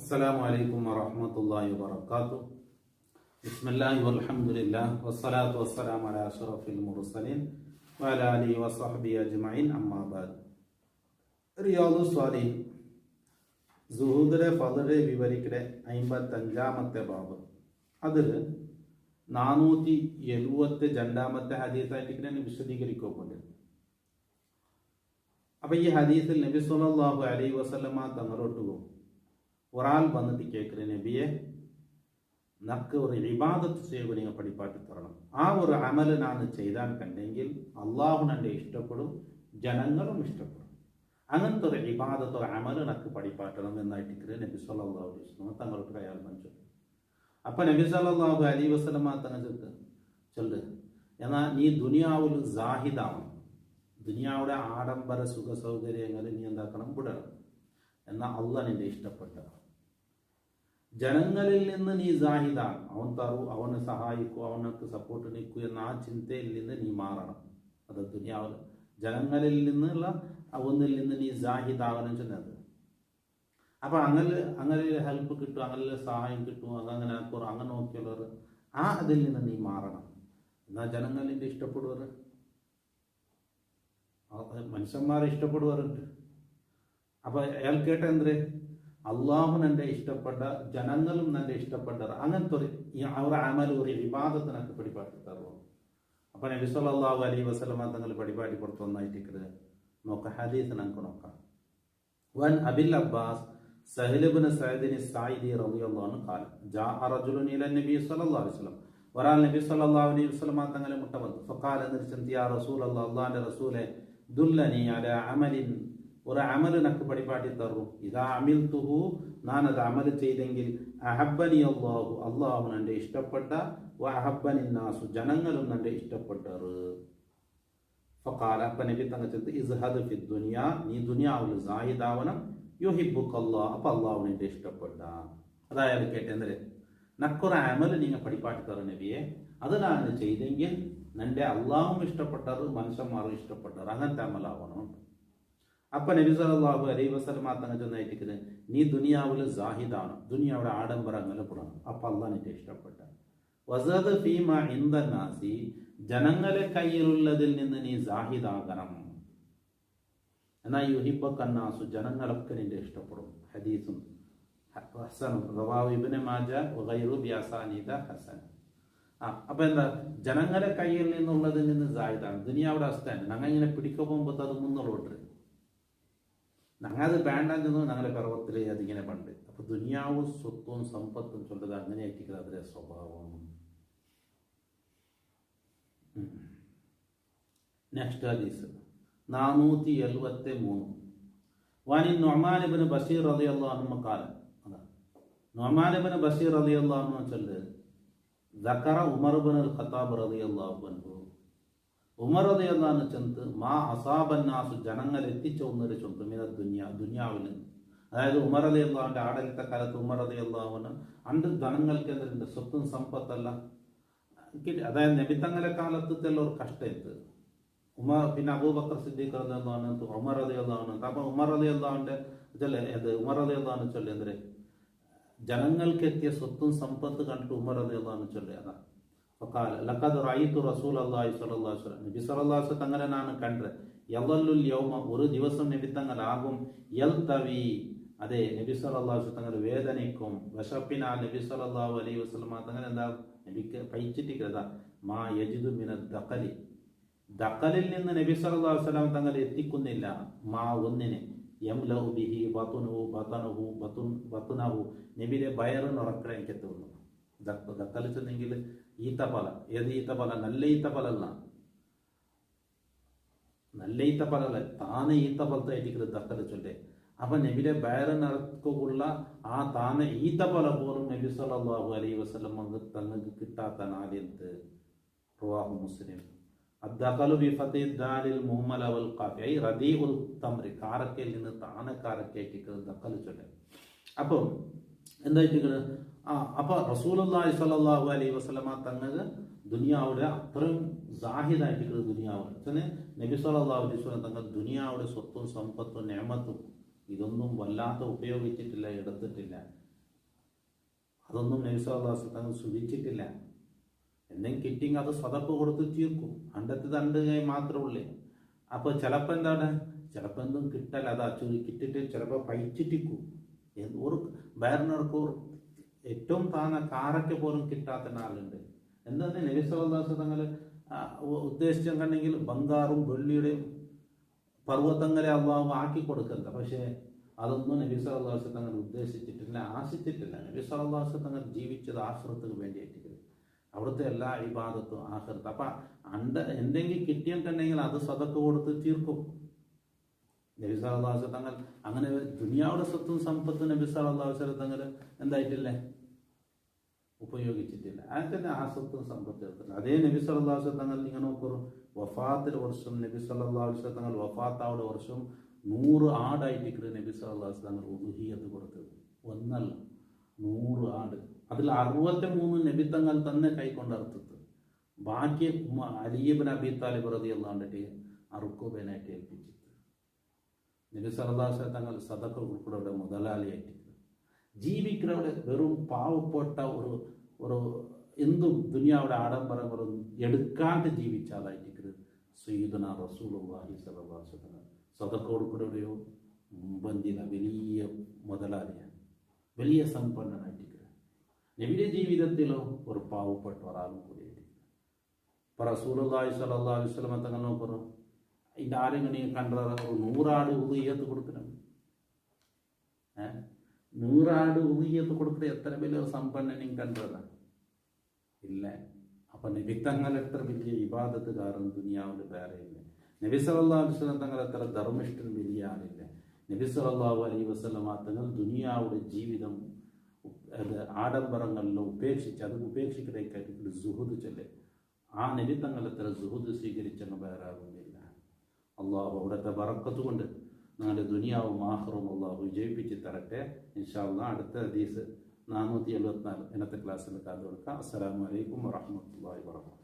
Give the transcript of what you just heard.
അസ്സലാമു അലൈക്കും വറഹ്മത്തുള്ളാഹി വബറകാതുഹു. ബിസ്മില്ലാഹി വൽഹംദുലില്ലാഹി വസ്സലാത്തു വസ്സലാമു അലാ അഷ്റഫിൽ മുർസലീൻ വഅലാ ആലിഹി വസ്വഹ്ബിഹി അജ്മഈൻ. അമ്മാ ബഅദ്. റിയാദുസ് സ്വാലിഹീൻ സുഹൂദിലെ ഫളലെ വിവരിക്കടെ 55ാമത്തെ ബാബ്. അതിൽ 472ാമത്തെ ഹദീസായിട്ട് ഇതിനെ വിശദീകരിക്കുന്നുണ്ട്. അപ്പൊ ഈ ഹദീസിൽ നബി സല്ലല്ലാഹു അലൈഹി വസല്ലമ തങ്ങളോട്ട് ഒരാൾ വന്നിട്ട് കേൾക്കുന്ന നബിയെ, നക്ക് ഒരു ഇബാദത്ത് ചെയ്യുക നിങ്ങൾ പഠിപ്പാട്ടി തരണം. ആ ഒരു അമല് ഞാൻ ചെയ്താൻ കണ്ടെങ്കിൽ അള്ളാഹു എന്നെ ഇഷ്ടപ്പെടും, ജനങ്ങളും ഇഷ്ടപ്പെടും. അങ്ങനത്തെ ഒരു ഇബാദത്ത് ഒരു അമല് നക്ക് പഠിപ്പാട്ടണം എന്നായിട്ട് നബി സല്ലല്ലാഹു അലൈഹി വസല്ലമ തങ്ങളോട്ട് അയാൾ പറഞ്ഞു. അപ്പൊ നബി സല്ലല്ലാഹു അലൈഹി വസല്ലമ തങ്ങൾ ചൊല്ല്, എന്നാൽ നീ ദുനിയാവിൽ സാഹിദാവണം. ദുനിയാവുടെ ആഡംബര സുഖ സൗകര്യങ്ങൾ നീ എന്താക്കണം, വിടണം. എന്നാൽ അള്ളാഹ് നിന്റെ ഇഷ്ടപ്പെട്ട ജനങ്ങളിൽ നിന്ന് നീ സാഹിദാണ്. അവൻ തറൂ, അവനെ സഹായിക്കൂ, അവനക്ക് സപ്പോർട്ട് നിൽക്കൂ എന്ന ആ ചിന്തയിൽ നിന്ന് നീ മാറണം. അത് ദുനിയാവിൽ ജനങ്ങളിൽ നിന്നുള്ള ഒന്നിൽ നിന്ന് നീ സാഹിദാകണം ചെന്നത്. അപ്പൊ അങ്ങനെ ഹെൽപ്പ് കിട്ടും, അങ്ങനെ സഹായം കിട്ടും, അതങ്ങനെ അങ്ങനെ നോക്കിയുള്ളവർ ആ അതിൽ നിന്ന് നീ മാറണം. എന്നാൽ ജനങ്ങളിൻ്റെ ഇഷ്ടപ്പെടുവർ, മനുഷ്യന്മാരെ ഇഷ്ടപ്പെടുവാറുണ്ട്. അപ്പൊ അയാൾ കേട്ട എന്തേ, അള്ളാഹു എന്റെ ഇഷ്ടപ്പെട്ട ജനങ്ങളും എന്റെ ഇഷ്ടപ്പെട്ടവർ അങ്ങനത്തെ ഒരു അമൽ ഒരു വിവാദത്തിനൊക്കെ പിടിപാട്ടി തരുള്ളൂ. അപ്പൊ നബി സല്ലല്ലാഹു അലൈഹി വസല്ലമ തങ്ങൾ പരിപാടി പുറത്ത് ഒന്നായിട്ട് നോക്കാം. ഹദീസ് നമുക്ക് നോക്കാം. വൻ അബിൽ അബ്ബാസ് സഹൽ ഇബ്നു സഅദ് സായിദി റളിയല്ലാഹു അൻഹു ഖാല ജാഅ റജുലുൻ ഇല നബി സല്ലല്ലാഹു അലൈഹി വസല്ലം. ഒരാൾ നബി സല്ലല്ലാഹു അലൈഹി വസല്ലമ തങ്ങളെ മുട്ട വന്നു. ഫഖാല നിർച്ചന്തി യാ റസൂലല്ലാഹ്, അല്ലാഹുവിന്റെ റസൂലേ, ദുല്ലനി അലാ അമലിൻ, ഒരു അമല് നക്ക് പഠിപ്പാട്ടി തറു. ഇതാ അമിൽതുഹു, ഞാനത് അമല് ചെയ്തെങ്കിൽ അഹബ്ബനി അല്ലാഹു, അള്ളാഹു എന്റെ ഇഷ്ടപ്പെട്ട, വ അഹബ്ബനി നാസു, ജനങ്ങളും എന്റെ ഇഷ്ടപ്പെട്ടറ്. ഫഖാല, അപ്പ നബി തങ്ങൾ ചെന്ന് ഇസ്ഹദ് ഫി ദുനിയാ, നീ ദുനിയാവിൽ സാഹിദാവനം, യുഹിബ്ബുക അല്ലാഹ്, അപ്പൊ അള്ളാഹു എന്റെ ഇഷ്ടപ്പെട്ട. അതായത് കേട്ടെന്തേ, നക്കൊരു അമല് നിങ്ങൾ പഠിപ്പാട്ടി തറു നബിയെ, അത് ഞാൻ ചെയ്തെങ്കിൽ നിന്റെ അള്ളാഹും ഇഷ്ടപ്പെട്ടത്, മനുഷ്യന്മാരും ഇഷ്ടപ്പെട്ടത്, അങ്ങനത്തെ അമലാവണം. അപ്പൊ നബി സല്ലല്ലാഹു അലൈഹി വസല്ലമ തങ്ങൾ ചെന്നായിട്ട് നീ ദുനിയാവിൽ സാഹിദാണ്, ദുനിയാവിടെ ആഡംബരങ്ങൾ പെടണം, അപ്പൊ അള്ളാഹ് നിന്റെ ഇഷ്ടപ്പെട്ട. വസദ് ഫീമ ഇൻദന്നാസി, ജനങ്ങളെ കയ്യിലുള്ളതിൽ നിന്ന് നീ സാഹിദാകണം. എന്നാൽ യുഹിബ്ബക അന്നാസു, ജനങ്ങളൊക്കെ നിന്റെ ഇഷ്ടപ്പെടും. ഹദീസും ഹസനും റവാഹു ഇബ്നു മാജ വഗൈറു ബിഅസാനീദ ഹസൻ. അപ്പൊ എന്താ, ജനങ്ങളെ കയ്യിൽ നിന്നുള്ളതിൽ നിന്ന് സാഹിദാണ്. ദുനിയാവിടെ അവസ്ഥയാണ്, ഞങ്ങൾ ഇങ്ങനെ പിടിക്കാൻ പോകുമ്പോൾ അത് മുന്നോട്ട് ഞങ്ങൾ അത് വേണ്ടാന്ന് ചെന്നു ഞങ്ങളെ പർവ്വത്തിലെ അതിങ്ങനെ പണ്ട്. അപ്പൊ ദുനിയാവും സ്വത്തും സമ്പത്തും ചൊല്ലത് അങ്ങനെയായിരിക്കും അതിന്റെ സ്വഭാവം. നെക്സ്റ്റ് ഹദീസ് 473. വാനി നുഅ്മാൻ ഇബ്നു ബശീർ റളിയല്ലാഹു അൻഹു ഖാല, നുഅ്മാൻ ഇബ്നു ബശീർ റളിയല്ലാഹു അൻഹു ചൊല്ല്, ദക്കറ ഉമർ ഇബ്നുൽ ഖത്താബ് റളിയല്ലാഹു അൻഹു, ഉമർ റളിയല്ലാഹു അൻഹു ചൊല്ല്, മാ അസാബന്നാസു, ജനങ്ങൾ എത്തിച്ച ഒന്നൊരു ചൊല്ല്, മിന ദുനിയാവിൽ നിന്ന്. അതായത് ഉമർ റളിയല്ലാഹുവിന്റെ ആടലത്തെ കാലത്ത് ഉമർ റളിയല്ലാഹു അൻഹു അണ്ട് ജനങ്ങൾക്ക് എന്തുണ്ട്, സ്വത്തും സമ്പത്തല്ല. അതായത് നബിത്തങ്ങളെ കാലത്ത് ഒരു കഷ്ടത്ത് ഉമർ, പിന്നെ അബൂബക്കർ സിദ്ദീഖ് റളിയല്ലാഹു അൻഹു, ഉമർ റളിയല്ലാഹു അൻഹു. അപ്പൊ ഉമർ റളിയല്ലാഹുവിന്റെ ഉമർ റളിയല്ലാഹു അൻഹു ചൊല്ല് എന്തേ, ജനങ്ങൾക്ക് എത്തിയ സ്വത്തും സമ്പത്ത് കണ്ടിട്ട് ഉമർ റളിയല്ലാഹു അൻഹു ചൊല്ല്, അതാ ഫഖാല ലഖദ് റഅയ്തു റസൂലല്ലാഹി സ്വല്ലല്ലാഹു അലൈഹി വസല്ലം, നബി സ്വല്ലല്ലാഹു അലൈഹി വസല്ലം തങ്ങളെ ഞാൻ കണ്ടത്, യളല്ലുൽ യൗമ, ഒരു ദിവസം നബി തങ്ങളാകും, യൽതവി, അതെ നബി സ്വല്ലല്ലാഹു അലൈഹി വസല്ലം തങ്ങൾ വേദനിക്കും, വശപ്പിനാൽ നബി സ്വല്ലല്ലാഹു അലൈഹി വസല്ലം തങ്ങൾ എന്താ നബിക്ക് പൈച്ചിട്ടിക്കതാ, മാ യജിദു മിനദ് ദഖലി, ദഖലിൽ നിന്ന് നബി സ്വല്ലല്ലാഹു അലൈഹി വസല്ലം തങ്ങൾ എത്തിക്കുന്നില്ല, മാ ഒന്നിനെ, യംലഉ ബിഹി ബത്നഹു, നബിയുടെ വയറിന് ഉറക്കട എനിക്ക് തോന്നുന്നു. ദഖൽ ചെന്നെങ്കിൽ ഈത്തപ്പല, ഏത് ഈത്തപ്പല, നല്ല ഈത്തപ്പലല്ല, നല്ല ഈത്തപ്പലല്ല, താനെ ഈത്തപ്പലത്തായിരിക്കും ദഖൽ ചൊല്ലേ. അപ്പൊ നബിയുടെ വയറിനിറക്കുള്ള ആ താനെ ഈത്തപ്പല പോലും നബി സല്ലല്ലാഹു അലൈഹി വസല്ലം തങ്ങൾക്ക് കിട്ടാത്ത നാലിയത്ത്. റവാഹു മുസ്ലിം. അദ്ദഖലു ബിഫത്തി ദാലിൽ മുഹമ്മല വൽ ഖാഫി, ഐ റദീഉൽ തംറി, കാരക്കയിൽ നിന്ന് താനെ കാരക്കയായിട്ട് ദഖൽ ചൊല്ലേ. അപ്പൊ എന്തായിട്ട് അപ്പൊ റസൂലുള്ളാഹി സ്വല്ലല്ലാഹു അലൈഹി വസല്ലമ തങ്ങൾ ദുനിയാവുടെ അത്രയും സാഹിദായിട്ട് ദുനിയാവുടെ നബി സല്ലല്ലാഹു അലൈഹി വസല്ലം തങ്ങൾ ദുനിയാവുടെ സ്വത്തും സമ്പത്തും നിഅമത്തും ഇതൊന്നും വല്ലാത്ത ഉപയോഗിച്ചിട്ടില്ല, എടുത്തിട്ടില്ല. അതൊന്നും നബി സല്ലല്ലാഹു അലൈഹി വസല്ലം സൂചിച്ചിട്ടില്ല. എന്തെങ്കിലും കിട്ടിയെങ്കിൽ അത് സ്വതപ്പ് കൊടുത്ത് തീർക്കും, അണ്ടത്ത് തണ്ട് കൈ മാത്രമേ ഉള്ളൂ. അപ്പോൾ ചിലപ്പോൾ എന്താണ്, ചിലപ്പോൾ എന്തും കിട്ടല്ല, അത് കിട്ടിട്ട് ചിലപ്പോൾ പഴിച്ചിട്ടിക്കും. ഒരു വയറിനർക്ക് ഏറ്റവും താന്ന കാറയ്ക്ക് പോലും കിട്ടാത്ത ആളുണ്ട്. എന്താണ് നബി സല്ലല്ലാഹു അലൈഹി വസല്ലം ഉദ്ദേശിച്ചെങ്കിൽ ബംഗാറും വെള്ളിയുടെയും പർവ്വതങ്ങളെ അള്ളാഹു ആക്കി കൊടുക്കുന്നത്. പക്ഷേ അതൊന്നും നബി സല്ലല്ലാഹു അലൈഹി വസല്ലം ഉദ്ദേശിച്ചിട്ടില്ല, ആശിച്ചിട്ടില്ല. നബി സല്ലല്ലാഹു അലൈഹി വസല്ലം ജീവിച്ചത് ആഖിറത്തിന് വേണ്ടിയിട്ടില്ല. അവിടുത്തെ എല്ലാ ഇബാദത്തും ആഖിറത്ത്. അപ്പം എന്തെങ്കിലും കിട്ടിയിട്ടുണ്ടെങ്കിൽ അത് സദഖ കൊടുത്ത് തീർക്കും. നബി സല്ലല്ലാഹു അലൈഹി വസല്ലം അങ്ങനെ ദുനിയാവുടെ സ്വത്തും സമ്പത്തും നബി സല്ലല്ലാഹു അലൈഹി വസല്ലം എന്തായിട്ടില്ലേ, ഉപയോഗിച്ചിട്ടില്ല. അതിന് ആ സ്വത്തും സമ്പത്തും എടുത്തില്ല. അതേ നബി സല്ലല്ലാഹു അലൈഹി വസല്ലം നിങ്ങൾ നോക്കൂ, വഫാത്തിൻ്റെ വർഷം നബി സല്ലല്ലാഹു അലൈഹി വസല്ലം വഫാത്താവുടെ വർഷം 100 ആടായിട്ട് നബി സല്ലല്ലാഹു അലൈഹി വസല്ലം ഉദ്ഹിയ്യത്ത് കൊടുത്തത്. ഒന്നല്ല, 100 ആട്. അതിൽ 63 നബിത്തങ്ങൾ തന്നെ കൈക്കൊണ്ട് അറുത്തത്. ബാക്കി അലി ഇബ്നു അബീ താലിബ് റളിയല്ലാഹു അൻഹു അറുക്കുബനായിട്ട് ഏൽപ്പിച്ചത്. നബി സല്ലല്ലാഹു അലൈഹി വസല്ലം സദഖ കൊടുക്കുന്നവരുടെ മുതലാളിയായിട്ട് ജീവിക്കുന്നവരുടെ വെറും പാവപ്പെട്ട ഒരു എന്തും ദുനിയാവുടെ ആഡംബരങ്ങളും എടുക്കാണ്ട് ജീവിച്ചാലായിട്ട് സയ്യിദുനാ റസൂലുള്ളാഹി സ്വല്ലല്ലാഹു അലൈഹി വസല്ലം സദഖ കൊടുക്കുന്നവരുടെയോ മുമ്പന്തിന വലിയ മുതലാളിയാണ്, വലിയ സമ്പന്നനായിട്ട്. നബിയുടെ ജീവിതത്തിലോ ഒരു പാവപ്പെട്ട ഒരാളും കൂടിയായിരിക്കും. ഇപ്പോൾ റസൂലുള്ളാഹി സ്വല്ലല്ലാഹു അലൈഹി വസല്ലം തങ്ങൾ നോക്കുന്നു, അതിൻ്റെ ആരെങ്കിലും കണ്ട 100 ആട് ഉദ്ഹിയ്യത്ത് കൊടുക്കണം. 100 ആട് ഉദ്ഹിയ്യത്ത് കൊടുക്കുന്നത് എത്ര വലിയ സമ്പന്നനെയും കണ്ടതാണ് ഇല്ല. അപ്പം നബി തങ്ങൾ എത്ര വലിയ ഇബാദത്തുകാരൻ ദുനിയാവിൽ വേറെ ഇല്ല. നബി സല്ലല്ലാഹു അലൈഹി വസല്ലം തങ്ങൾ എത്ര ധർമ്മിഷ്ഠൻ വലിയ ആളില്ല. നബി സല്ലല്ലാഹു അലൈഹി വസല്ലം തങ്ങൾ ദുനിയാവുടെ ജീവിതം ആഡംബരങ്ങളിലും ഉപേക്ഷിച്ച്, അത് ഉപേക്ഷിക്കടേക്കായിട്ട് സുഹുദ് ചൊല്ലെ. ആ നബി തങ്ങൾ എത്ര സുഹുദ് സ്വീകരിച്ചെന്ന് വേറെ ആകുന്നില്ല. അള്ളാഹു അവിടുത്തെ ബറക്കത്ത് കൊണ്ട് നിങ്ങളുടെ ദുനിയാവും ആഖിറവും അള്ളാഹു വിജയിപ്പിച്ച് തരട്ടെ. ഇൻഷാ അല്ലാഹ് അടുത്ത ഹദീസ് 474 ഇന്നത്തെ ക്ലാസ്സിൽ കാതു കൊടുക്കാം. അസ്സലാമു അലൈക്കും വറഹ്മത്തുള്ളാഹി വബറകാതുഹു.